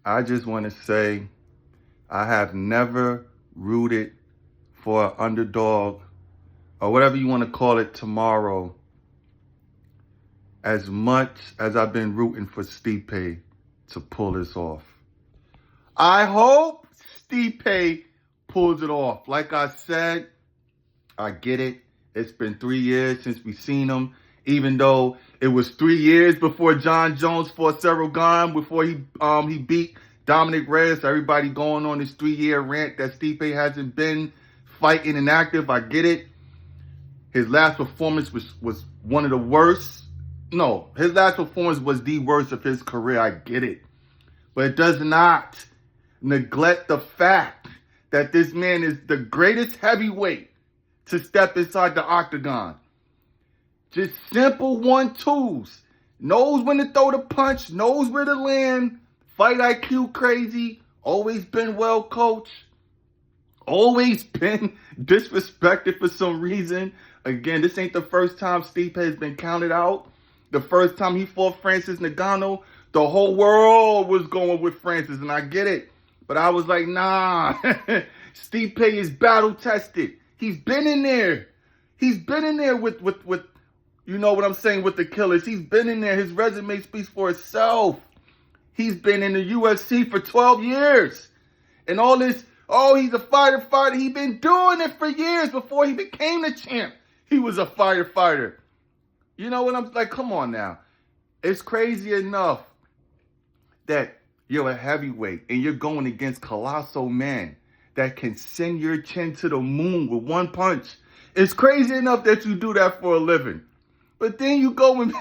I just want to say I have never rooted for an underdog or whatever you want to call it tomorrow as much as I've been rooting for Stipe to pull this off. I hope Stipe pulls it off. Like I said, I get it. It's been 3 years since we seen him, even though it was 3 years before John Jones fought Cyril Gane, before he beat Dominic Reyes. Everybody going on this 3-year rant that Stipe hasn't been fighting and active. I get it. His last performance was one of the worst. No, his last performance was the worst of his career. I get it. But it does not neglect the fact that this man is the greatest heavyweight to step inside the octagon. Just simple 1-2s. Knows when to throw the punch, knows where to land. Fight IQ crazy. Always been well coached. Always been disrespected for some reason. Again, this ain't the first time Stipe has been counted out. The first time he fought Francis Ngannou, the whole world was going with Francis, and I get it. But I was like, nah, Stipe is battle tested. He's been in there. He's been in there with you know what I'm saying, with the killers. He's been in there. His resume speaks for itself. He's been in the UFC for 12 years. And all this, oh, he's a fighter. He's been doing it for years before he became the champ. He was a fighter. You know what I'm like? Come on now. It's crazy enough that you're a heavyweight and you're going against colossal men that can send your chin to the moon with one punch. It's crazy enough that you do that for a living. But then you go and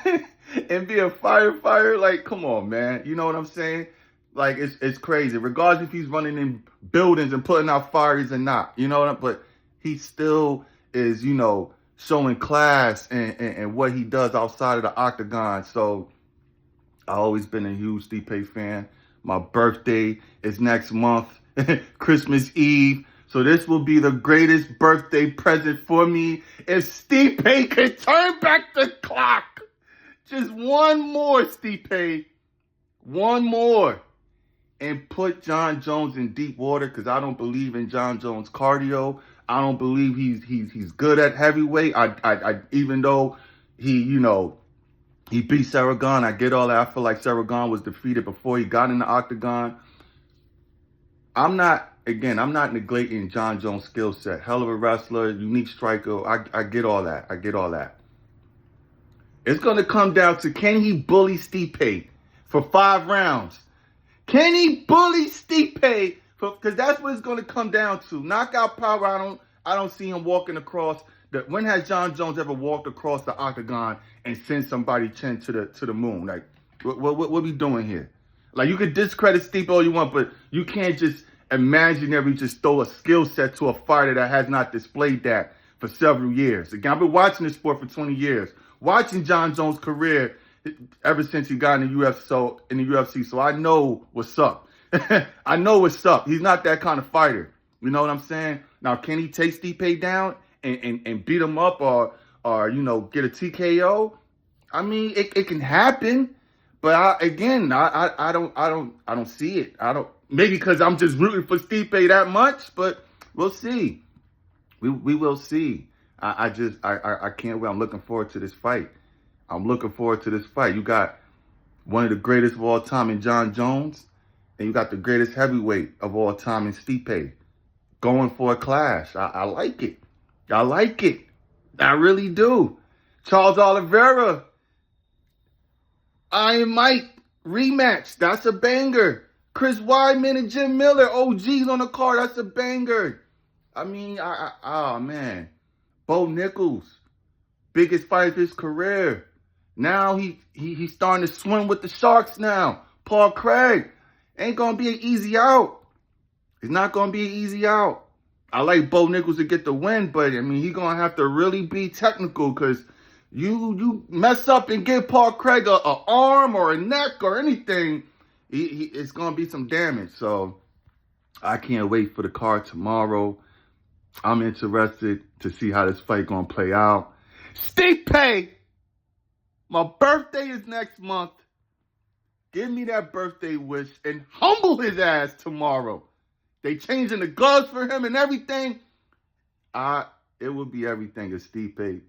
be a firefighter. Like, come on, man. You know what I'm saying? Like, it's crazy. Regardless if he's running in buildings and putting out fires or not. You know what I'm, but he still is, you know, showing class and what he does outside of the octagon. So I've always been a huge Stipe fan. My birthday is next month, Christmas Eve. So this will be the greatest birthday present for me if Stipe can turn back the clock. Just one more, Stipe. One more. And put John Jones in deep water, because I don't believe in John Jones' cardio. I don't believe he's good at heavyweight. I even though he beat Cyril Gane, I get all that. I feel like Cyril Gane was defeated before he got in the octagon. I'm not neglecting John Jones' skill set. Hell of a wrestler, unique striker. I get all that. It's going to come down to, can he bully Stipe for 5 rounds? Can he bully Stipe? Because that's what it's going to come down to. Knockout power, I don't see him walking across. When has John Jones ever walked across the octagon and sent somebody chin to the moon? Like, what we doing here? Like, you could discredit Stipe all you want, but you can't just imaginary just throw a skill set to a fighter that has not displayed that for several years. Again, I've been watching this sport for 20 years, watching John Jones' career ever since he got in the UFC. So I know what's up. I know what's up. He's not that kind of fighter. You know what I'm saying? Now, can he take Stipe down and beat him up or get a TKO? I mean, it can happen, but I don't see it. Maybe because I'm just rooting for Stipe that much, but we'll see. We will see. I can't wait. I'm looking forward to this fight. You got one of the greatest of all time in John Jones, and you got the greatest heavyweight of all time in Stipe going for a clash. I like it. I really do. Charles Oliveira, Iron Mike rematch. That's a banger. Chris Weidman and Jim Miller, OGs on the card. That's a banger. I mean, oh man. Bo Nichols, biggest fight of his career. Now he's starting to swim with the Sharks now. Paul Craig, ain't going to be an easy out. It's not going to be an easy out. I like Bo Nichols to get the win, but I mean, he's going to have to really be technical, because you mess up and give Paul Craig a arm or a neck or anything, it's going to be some damage. So I can't wait for the card tomorrow. I'm interested to see how this fight going to play out. Stipe, my birthday is next month. give me that birthday wish and humble his ass tomorrow. They changing the gloves for him and everything. It would be everything if Stipe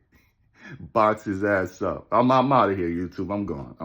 box his ass up. I'm out of here, YouTube. I'm gone.